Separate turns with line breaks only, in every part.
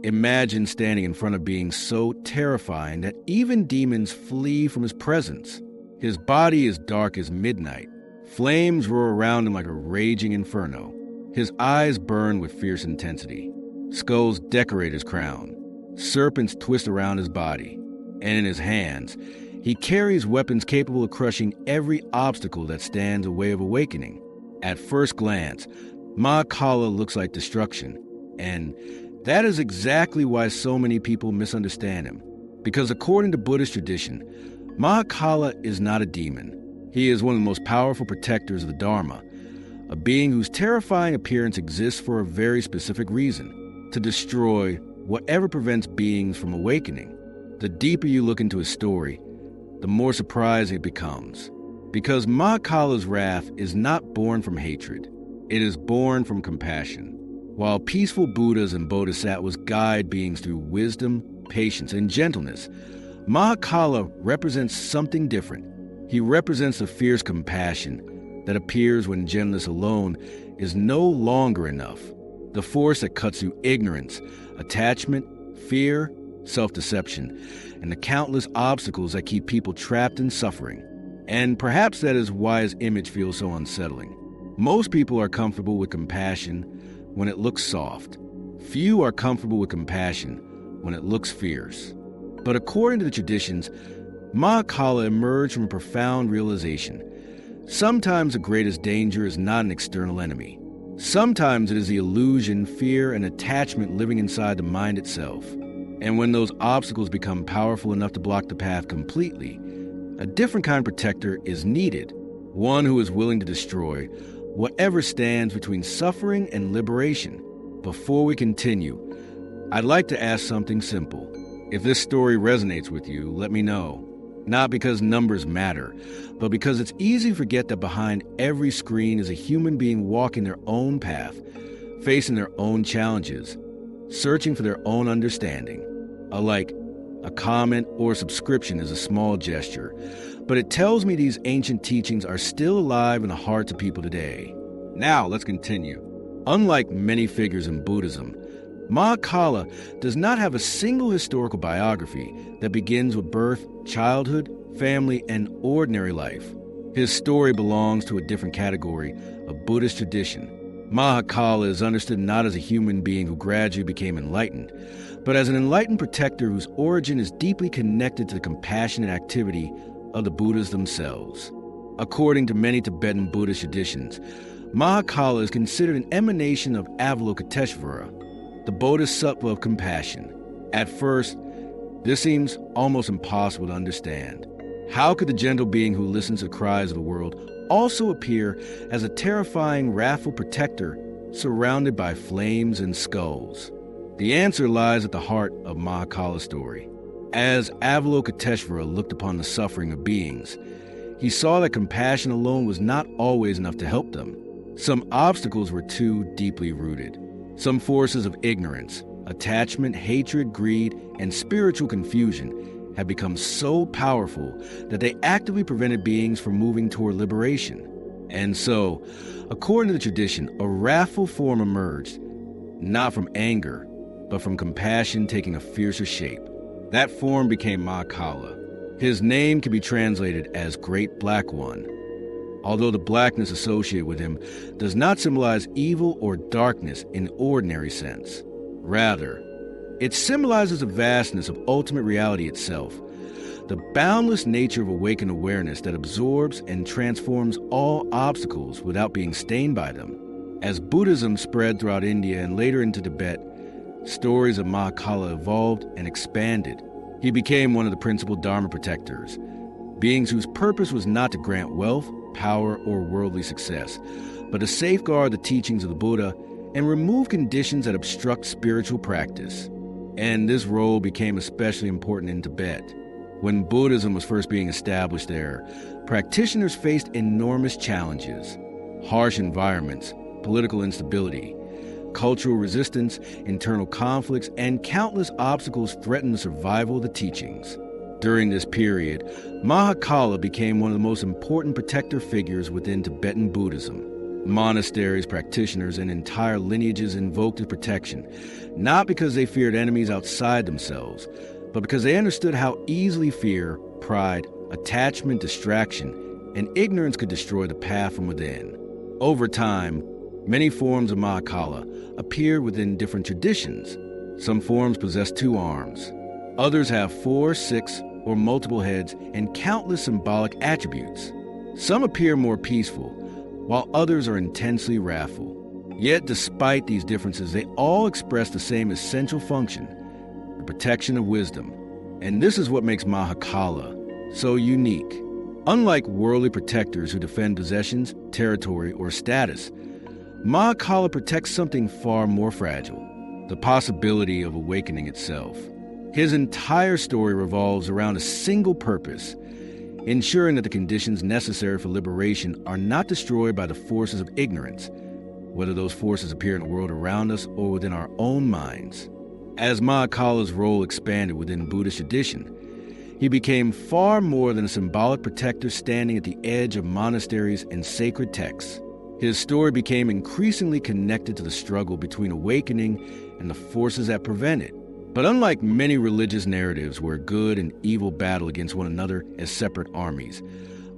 Imagine standing in front of beings so terrifying that even demons flee from his presence. His body is dark as midnight. Flames roar around him like a raging inferno. His eyes burn with fierce intensity. Skulls decorate his crown. Serpents twist around his body. And in his hands, he carries weapons capable of crushing every obstacle that stands in the way of awakening. At first glance, Mahakala looks like destruction. And that is exactly why so many people misunderstand him. Because according to Buddhist tradition, Mahakala is not a demon. He is one of the most powerful protectors of the Dharma, a being whose terrifying appearance exists for a very specific reason: to destroy whatever prevents beings from awakening. The deeper you look into his story, the more surprising it becomes. Because Mahakala's wrath is not born from hatred. It is born from compassion. While peaceful Buddhas and Bodhisattvas guide beings through wisdom, patience, and gentleness, Mahakala represents something different. He represents the fierce compassion that appears when gentleness alone is no longer enough. The force that cuts through ignorance, attachment, fear, self-deception, and the countless obstacles that keep people trapped in suffering. And perhaps that is why his image feels so unsettling. Most people are comfortable with compassion when it looks soft. Few are comfortable with compassion when it looks fierce. But according to the traditions, Mahakala emerged from a profound realization. Sometimes the greatest danger is not an external enemy. Sometimes it is the illusion, fear, and attachment living inside the mind itself. And when those obstacles become powerful enough to block the path completely, a different kind of protector is needed, one who is willing to destroy whatever stands between suffering and liberation. Before we continue, I'd like to ask something simple. If this story resonates with you, let me know. Not because numbers matter, but because it's easy to forget that behind every screen is a human being walking their own path, facing their own challenges, searching for their own understanding. A comment or subscription is a small gesture, but it tells me these ancient teachings are still alive in the hearts of people today. Now, let's continue. Unlike many figures in Buddhism, Mahakala does not have a single historical biography that begins with birth, childhood, family, and ordinary life. His story belongs to a different category of Buddhist tradition. Mahakala is understood not as a human being who gradually became enlightened, but as an enlightened protector whose origin is deeply connected to the compassionate activity of the Buddhas themselves. According to many Tibetan Buddhist traditions, Mahakala is considered an emanation of Avalokiteshvara, the Bodhisattva of compassion. At first, this seems almost impossible to understand. How could the gentle being who listens to the cries of the world also appear as a terrifying, wrathful protector surrounded by flames and skulls? The answer lies at the heart of Mahakala's story. As Avalokiteshvara looked upon the suffering of beings, he saw that compassion alone was not always enough to help them. Some obstacles were too deeply rooted. Some forces of ignorance, attachment, hatred, greed, and spiritual confusion had become so powerful that they actively prevented beings from moving toward liberation. And so, according to the tradition, a wrathful form emerged, not from anger, but from compassion taking a fiercer shape. That form became Mahakala. His name can be translated as Great Black One, although the blackness associated with him does not symbolize evil or darkness in the ordinary sense. Rather, it symbolizes the vastness of ultimate reality itself, the boundless nature of awakened awareness that absorbs and transforms all obstacles without being stained by them. As Buddhism spread throughout India and later into Tibet, stories of Mahakala evolved and expanded. He became one of the principal Dharma protectors, beings whose purpose was not to grant wealth, power, or worldly success, but to safeguard the teachings of the Buddha and remove conditions that obstruct spiritual practice. And this role became especially important in Tibet. When Buddhism was first being established there, practitioners faced enormous challenges: harsh environments, political instability, cultural resistance, internal conflicts, and countless obstacles threatened the survival of the teachings. During this period, Mahakala became one of the most important protector figures within Tibetan Buddhism. Monasteries, practitioners, and entire lineages invoked his protection, not because they feared enemies outside themselves, but because they understood how easily fear, pride, attachment, distraction, and ignorance could destroy the path from within. Over time, many forms of Mahakala appeared within different traditions. Some forms possess 2 arms. Others have 4, 6, or multiple heads and countless symbolic attributes. Some appear more peaceful, while others are intensely wrathful. Yet, despite these differences, they all express the same essential function, the protection of wisdom. And this is what makes Mahakala so unique. Unlike worldly protectors who defend possessions, territory, or status, Mahakala protects something far more fragile, the possibility of awakening itself. His entire story revolves around a single purpose: ensuring that the conditions necessary for liberation are not destroyed by the forces of ignorance, whether those forces appear in the world around us or within our own minds. As Mahakala's role expanded within Buddhist tradition, he became far more than a symbolic protector standing at the edge of monasteries and sacred texts. His story became increasingly connected to the struggle between awakening and the forces that prevent it. But unlike many religious narratives where good and evil battle against one another as separate armies,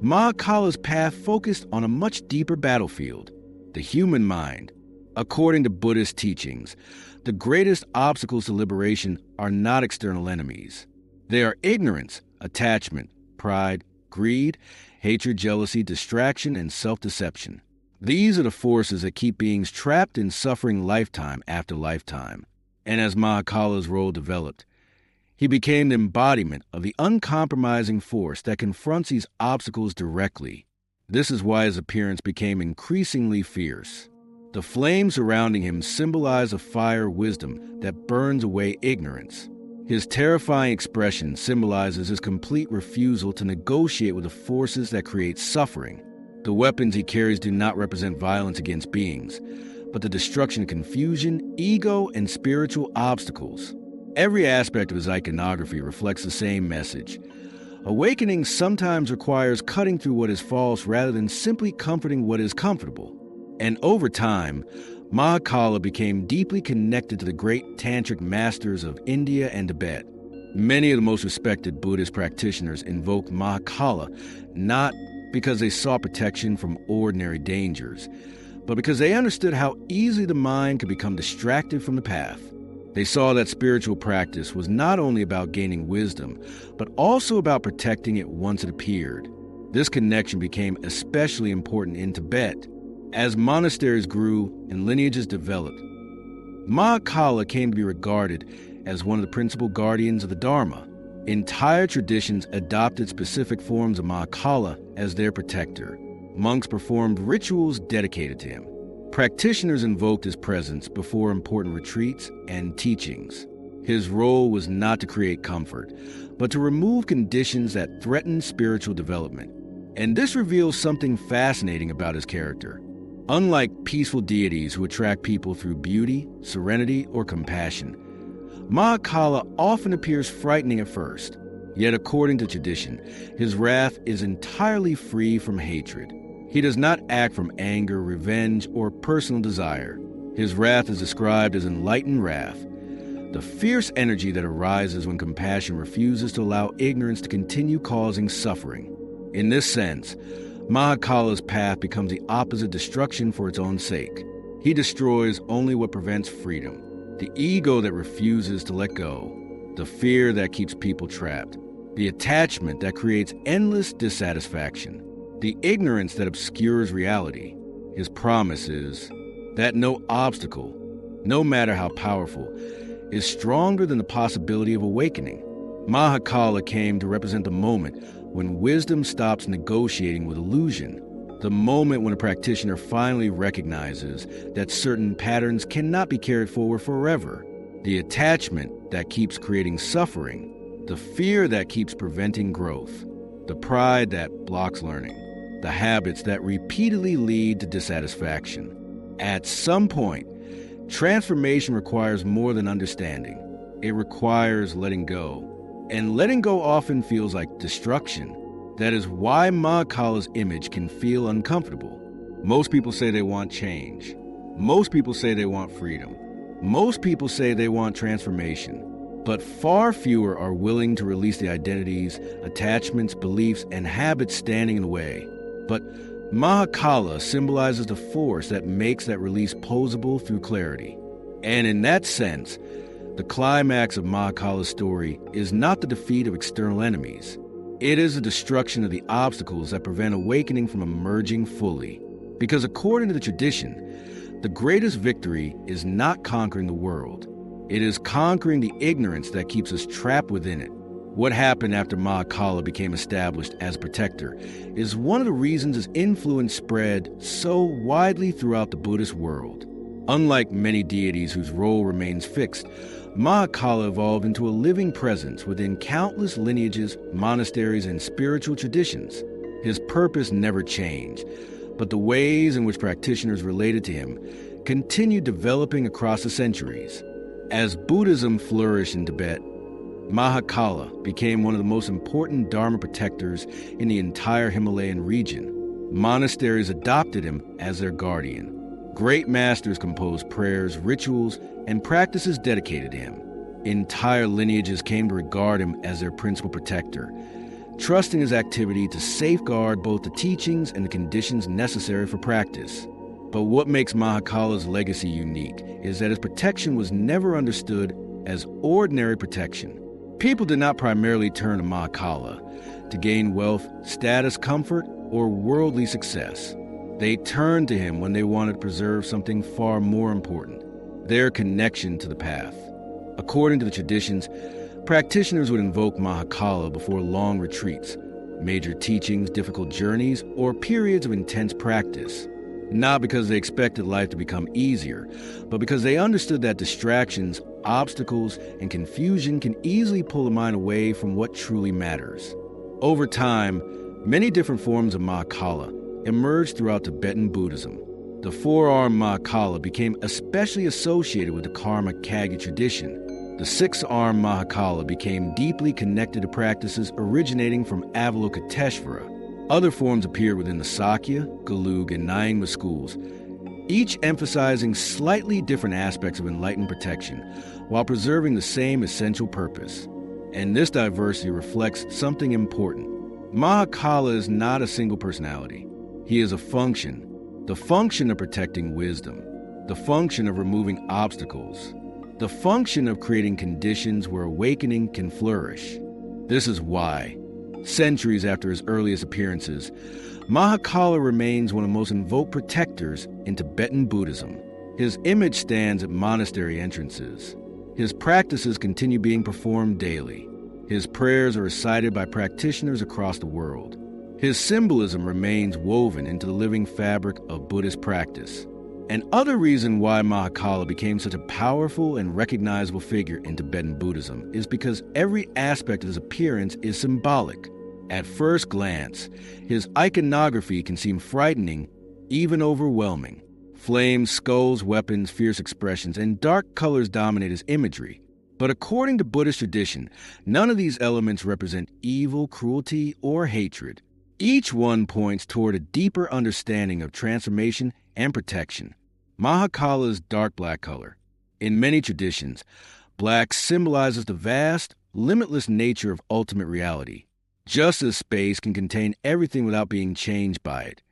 Mahakala's path focused on a much deeper battlefield, the human mind. According to Buddhist teachings, the greatest obstacles to liberation are not external enemies. They are ignorance, attachment, pride, greed, hatred, jealousy, distraction, and self-deception. These are the forces that keep beings trapped in suffering lifetime after lifetime. And as Mahakala's role developed, he became the embodiment of the uncompromising force that confronts these obstacles directly. This is why his appearance became increasingly fierce. The flame surrounding him symbolized a fire of wisdom that burns away ignorance. His terrifying expression symbolizes his complete refusal to negotiate with the forces that create suffering. The weapons he carries do not represent violence against beings, but the destruction of confusion, ego, and spiritual obstacles. Every aspect of his iconography reflects the same message. Awakening sometimes requires cutting through what is false rather than simply comforting what is comfortable. And over time, Mahakala became deeply connected to the great tantric masters of India and Tibet. Many of the most respected Buddhist practitioners invoked Mahakala not because they sought protection from ordinary dangers, but because they understood how easily the mind could become distracted from the path. They saw that spiritual practice was not only about gaining wisdom, but also about protecting it once it appeared. This connection became especially important in Tibet. As monasteries grew and lineages developed, Mahakala came to be regarded as one of the principal guardians of the Dharma. Entire traditions adopted specific forms of Mahakala as their protector. Monks performed rituals dedicated to him. Practitioners invoked his presence before important retreats and teachings. His role was not to create comfort, but to remove conditions that threatened spiritual development. And this reveals something fascinating about his character. Unlike peaceful deities who attract people through beauty, serenity, or compassion, Mahakala often appears frightening at first. Yet according to tradition, his wrath is entirely free from hatred. He does not act from anger, revenge, or personal desire. His wrath is described as enlightened wrath, the fierce energy that arises when compassion refuses to allow ignorance to continue causing suffering. In this sense, Mahakala's path becomes the opposite destruction for its own sake. He destroys only what prevents freedom, the ego that refuses to let go, the fear that keeps people trapped, the attachment that creates endless dissatisfaction, the ignorance that obscures reality. His promise is that no obstacle, no matter how powerful, is stronger than the possibility of awakening. Mahakala came to represent the moment when wisdom stops negotiating with illusion, the moment when a practitioner finally recognizes that certain patterns cannot be carried forward forever, the attachment that keeps creating suffering, the fear that keeps preventing growth, the pride that blocks learning, the habits that repeatedly lead to dissatisfaction. At some point, transformation requires more than understanding. It requires letting go. And letting go often feels like destruction. That is why Mahakala's image can feel uncomfortable. Most people say they want change. Most people say they want freedom. Most people say they want transformation. But far fewer are willing to release the identities, attachments, beliefs, and habits standing in the way. But Mahakala symbolizes the force that makes that release possible through clarity. And in that sense, the climax of Mahakala's story is not the defeat of external enemies. It is the destruction of the obstacles that prevent awakening from emerging fully. Because according to the tradition, the greatest victory is not conquering the world. It is conquering the ignorance that keeps us trapped within it. What happened after Mahakala became established as a protector is one of the reasons his influence spread so widely throughout the Buddhist world. Unlike many deities whose role remains fixed, Mahakala evolved into a living presence within countless lineages, monasteries, and spiritual traditions. His purpose never changed, but the ways in which practitioners related to him continued developing across the centuries. As Buddhism flourished in Tibet, Mahakala became one of the most important Dharma protectors in the entire Himalayan region. Monasteries adopted him as their guardian. Great masters composed prayers, rituals, and practices dedicated to him. Entire lineages came to regard him as their principal protector, trusting his activity to safeguard both the teachings and the conditions necessary for practice. But what makes Mahakala's legacy unique is that his protection was never understood as ordinary protection. People did not primarily turn to Mahakala to gain wealth, status, comfort, or worldly success. They turned to him when they wanted to preserve something far more important, their connection to the path. According to the traditions, practitioners would invoke Mahakala before long retreats, major teachings, difficult journeys, or periods of intense practice. Not because they expected life to become easier, but because they understood that distractions, obstacles, and confusion can easily pull the mind away from what truly matters. Over time, many different forms of Mahakala emerged throughout Tibetan Buddhism. The four-armed Mahakala became especially associated with the Karma Kagyu tradition. The six-armed Mahakala became deeply connected to practices originating from Avalokiteshvara. Other forms appeared within the Sakya, Gelug, and Nyingma schools, each emphasizing slightly different aspects of enlightened protection while preserving the same essential purpose. And this diversity reflects something important. Mahakala is not a single personality. He is a function, the function of protecting wisdom, the function of removing obstacles, the function of creating conditions where awakening can flourish. This is why, centuries after his earliest appearances, Mahakala remains one of the most invoked protectors in Tibetan Buddhism. His image stands at monastery entrances. His practices continue being performed daily. His prayers are recited by practitioners across the world. His symbolism remains woven into the living fabric of Buddhist practice. And other reason why Mahakala became such a powerful and recognizable figure in Tibetan Buddhism is because every aspect of his appearance is symbolic. At first glance, his iconography can seem frightening, even overwhelming. Flames, skulls, weapons, fierce expressions, and dark colors dominate his imagery. But according to Buddhist tradition, none of these elements represent evil, cruelty, or hatred. Each one points toward a deeper understanding of transformation and protection. Mahakala's dark black color. In many traditions, black symbolizes the vast, limitless nature of ultimate reality. Just as space can contain everything without being changed by it.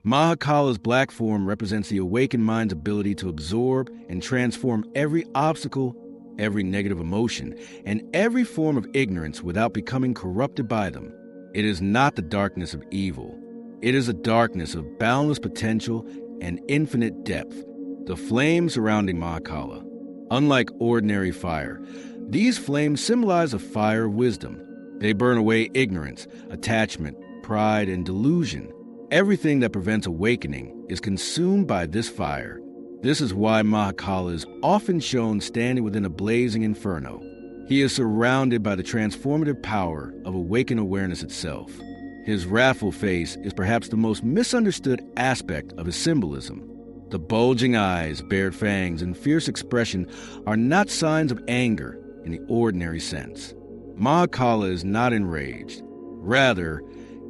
Mahakala's black form represents the awakened mind's ability to absorb and transform every obstacle, every negative emotion, and every form of ignorance without becoming corrupted by them. It is not the darkness of evil. It is a darkness of boundless potential and infinite depth. The flames surrounding Mahakala. Unlike ordinary fire, these flames symbolize a fire of wisdom. They burn away ignorance, attachment, pride, and delusion. Everything that prevents awakening is consumed by this fire. This is why Mahakala is often shown standing within a blazing inferno. He is surrounded by the transformative power of awakened awareness itself. His wrathful face is perhaps the most misunderstood aspect of his symbolism. The bulging eyes, bared fangs, and fierce expression are not signs of anger in the ordinary sense. Mahakala is not enraged. Rather,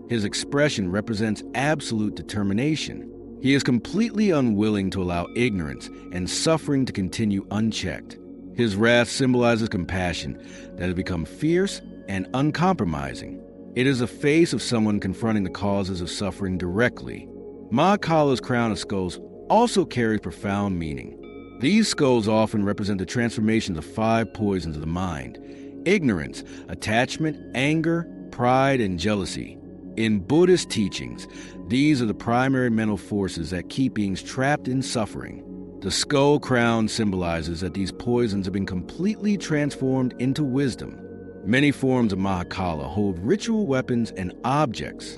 his expression represents absolute determination. He is completely unwilling to allow ignorance and suffering to continue unchecked. His wrath symbolizes compassion that has become fierce and uncompromising. It is the face of someone confronting the causes of suffering directly. Mahakala's crown of skulls also carries profound meaning. These skulls often represent the transformation of the 5 poisons of the mind: ignorance, attachment, anger, pride, and jealousy. In Buddhist teachings, these are the primary mental forces that keep beings trapped in suffering. The skull crown symbolizes that these poisons have been completely transformed into wisdom. Many forms of Mahakala hold ritual weapons and objects.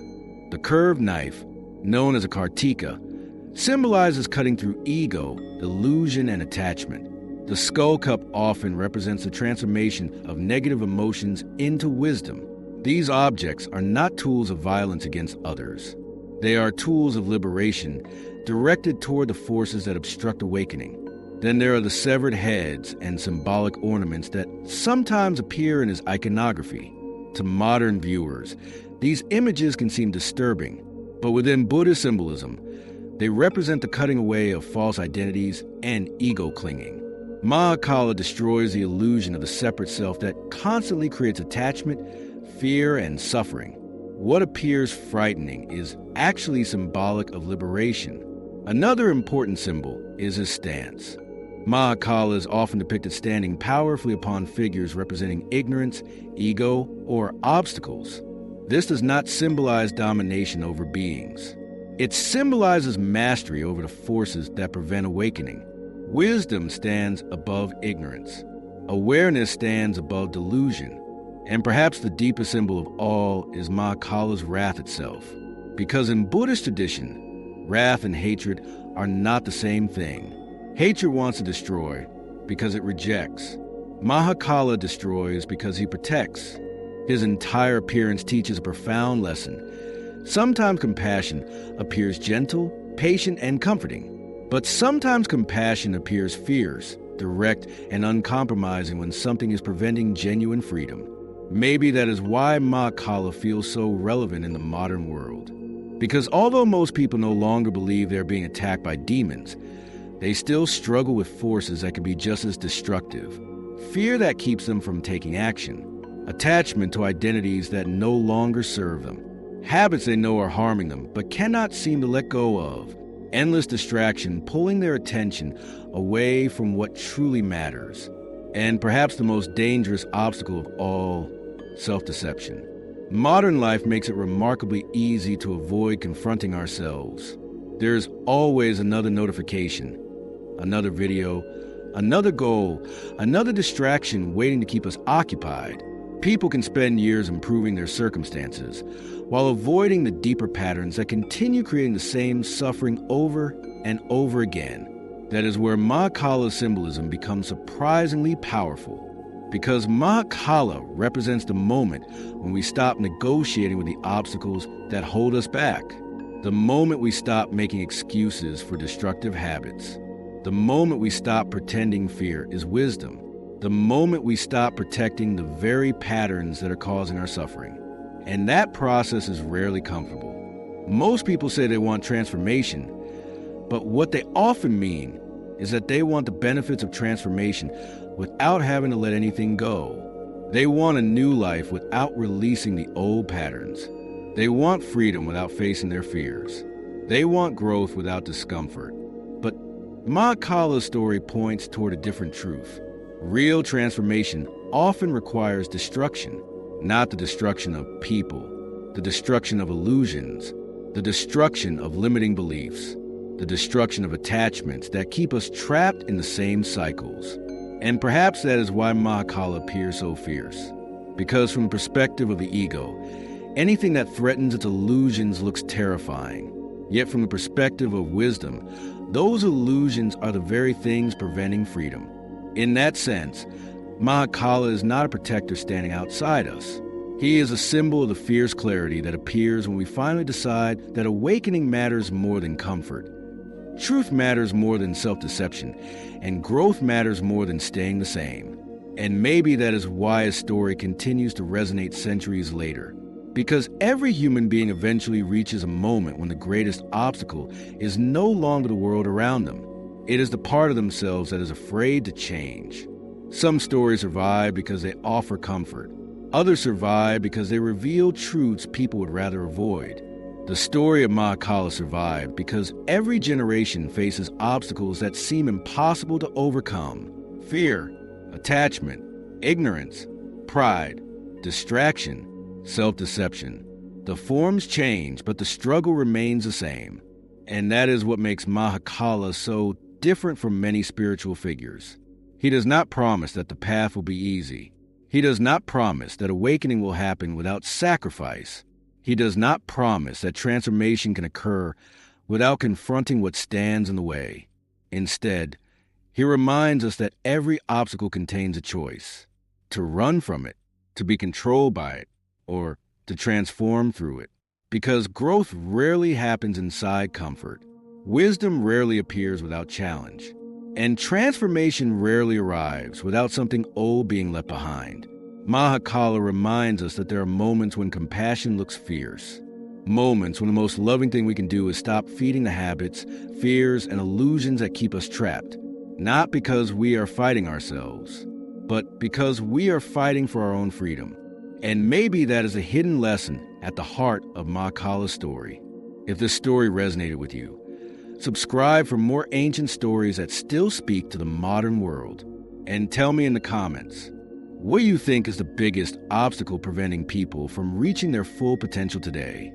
The curved knife, known as a kartika, symbolizes cutting through ego, illusion, and attachment. The skull cup often represents the transformation of negative emotions into wisdom. These objects are not tools of violence against others. They are tools of liberation directed toward the forces that obstruct awakening. Then there are the severed heads and symbolic ornaments that sometimes appear in his iconography. To modern viewers, these images can seem disturbing, but within Buddhist symbolism, they represent the cutting away of false identities and ego clinging. Mahakala destroys the illusion of the separate self that constantly creates attachment, fear, and suffering. What appears frightening is actually symbolic of liberation. Another important symbol is his stance. Mahakala is often depicted standing powerfully upon figures representing ignorance, ego, or obstacles. This does not symbolize domination over beings. It symbolizes mastery over the forces that prevent awakening. Wisdom stands above ignorance. Awareness stands above delusion. And perhaps the deepest symbol of all is Mahakala's wrath itself. Because in Buddhist tradition, wrath and hatred are not the same thing. Hatred wants to destroy because it rejects. Mahakala destroys because he protects. His entire appearance teaches a profound lesson. Sometimes compassion appears gentle, patient, and comforting. But sometimes compassion appears fierce, direct, and uncompromising when something is preventing genuine freedom. Maybe that is why Mahakala feels so relevant in the modern world. Because although most people no longer believe they're being attacked by demons, they still struggle with forces that can be just as destructive. Fear that keeps them from taking action. Attachment to identities that no longer serve them. Habits they know are harming them but cannot seem to let go of. Endless distraction pulling their attention away from what truly matters. And perhaps the most dangerous obstacle of all, self-deception. Modern life makes it remarkably easy to avoid confronting ourselves. There's always another notification, another video, another goal, another distraction waiting to keep us occupied. People can spend years improving their circumstances while avoiding the deeper patterns that continue creating the same suffering over and over again. That is where Mahakala's symbolism becomes surprisingly powerful. Because Mahakala represents the moment when we stop negotiating with the obstacles that hold us back. The moment we stop making excuses for destructive habits. The moment we stop pretending fear is wisdom. The moment we stop protecting the very patterns that are causing our suffering. And that process is rarely comfortable. Most people say they want transformation, but what they often mean is that they want the benefits of transformation without having to let anything go. They want a new life without releasing the old patterns. They want freedom without facing their fears. They want growth without discomfort. But Mahakala's story points toward a different truth. Real transformation often requires destruction, not the destruction of people, the destruction of illusions, the destruction of limiting beliefs, the destruction of attachments that keep us trapped in the same cycles. And perhaps that is why Mahakala appears so fierce. Because from the perspective of the ego, anything that threatens its illusions looks terrifying. Yet from the perspective of wisdom, those illusions are the very things preventing freedom. In that sense, Mahakala is not a protector standing outside us. He is a symbol of the fierce clarity that appears when we finally decide that awakening matters more than comfort. Truth matters more than self-deception, and growth matters more than staying the same. And maybe that is why his story continues to resonate centuries later. Because every human being eventually reaches a moment when the greatest obstacle is no longer the world around them. It is the part of themselves that is afraid to change. Some stories survive because they offer comfort. Others survive because they reveal truths people would rather avoid. The story of Mahakala survived because every generation faces obstacles that seem impossible to overcome. Fear, attachment, ignorance, pride, distraction, self-deception. The forms change, but the struggle remains the same. And that is what makes Mahakala so different from many spiritual figures. He does not promise that the path will be easy. He does not promise that awakening will happen without sacrifice. He does not promise that transformation can occur without confronting what stands in the way. Instead, he reminds us that every obstacle contains a choice: to run from it, to be controlled by it, or to transform through it. Because growth rarely happens inside comfort, wisdom rarely appears without challenge, and transformation rarely arrives without something old being left behind. Mahakala reminds us that there are moments when compassion looks fierce, moments when the most loving thing we can do is stop feeding the habits, fears, and illusions that keep us trapped, not because we are fighting ourselves, but because we are fighting for our own freedom. And maybe that is a hidden lesson at the heart of Mahakala's story. If this story resonated with you, subscribe for more ancient stories that still speak to the modern world. And tell me in the comments, what do you think is the biggest obstacle preventing people from reaching their full potential today?